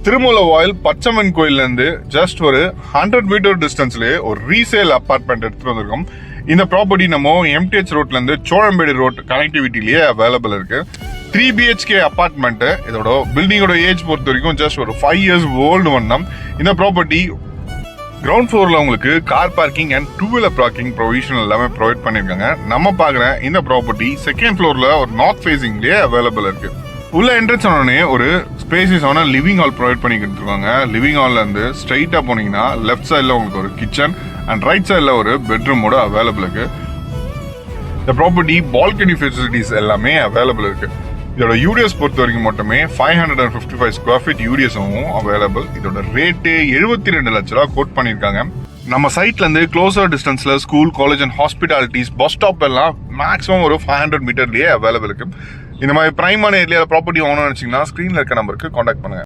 திருமூலவாயில் பச்சைமன் கோயிலேருந்து ஜஸ்ட் ஒரு 100 மீட்டர் டிஸ்டன்ஸ்லேயே ஒரு ரீசேல் அப்பார்ட்மெண்ட் எடுத்துட்டு வந்திருக்கோம். இந்த ப்ராப்பர்ட்டி நம்ம எம்டிஹெச் ரோட்லேருந்து சோழம்பேடு ரோட் கனெக்டிவிட்டிலேயே அவைலபிள் இருக்கு. 3 BHK அப்பார்ட்மெண்ட். இதோட பில்டிங்கோட ஏஜ் பொறுத்த வரைக்கும் ஜஸ்ட் ஒரு 5 இயர்ஸ் ஓல்டு வண்ணம். இந்த ப்ராப்பர்ட்டி கிரவுண்ட் ஃப்ளோரில் உங்களுக்கு car parking and two wheeler parking provision எல்லாமே ப்ரொவைட் பண்ணியிருக்காங்க. நம்ம பார்க்குற இந்த ப்ராப்பர்ட்டி செகண்ட் ஃப்ளோரில் ஒரு நார்த் ஃபேஸிங்லேயே அவைலபிள் இருக்கு. உள்ள என்ட்ரன்ஸ் ஆனோடனே ஒரு ஸ்பேசியஸான லிவிங் ஹால் ப்ரொவைட் பண்ணி கொடுத்துருக்காங்க. லிவிங் ஹால்ல இருந்து ஸ்ட்ரைட்டா போனீங்கன்னா லெஃப்ட் சைடில் உங்களுக்கு ஒரு கிச்சன் அண்ட் ரைட் சைடில் ஒரு பெட்ரூமோட அவைலபிள் இருக்கு. இந்த ப்ராப்பர்ட்டி பால்கனி ஃபெசிலிட்டிஸ் எல்லாமே அவைலபிள் இருக்கு. இதோட யூடிஎஸ் பொறுத்த வரைக்கும் மட்டுமே 555 ஸ்கொயர் ஃபீட் யூடிஎஸும் அவைலபிள். இதோட ரேட்டு 72 லட்ச ரூபா கோட் பண்ணியிருக்காங்க. நம்ம சைட்ல இருந்து க்ளோசர் டிஸ்டன்ஸ்ல school, college and hospitalities, bus stop எல்லாம் மேக்ஸிமம் ஒரு 500 மீட்டர்லயே அவைலபிள் இருக்கு. இந்த மாதிரி பிரைமான ஏரியாவில் ப்ராப்பர்ட்டி வாங்கணும்னு நினைச்சீங்கன்னா ஸ்கிரீன்ல இருக்க நம்பருக்கு கான்டாக்ட் பண்ணுங்க.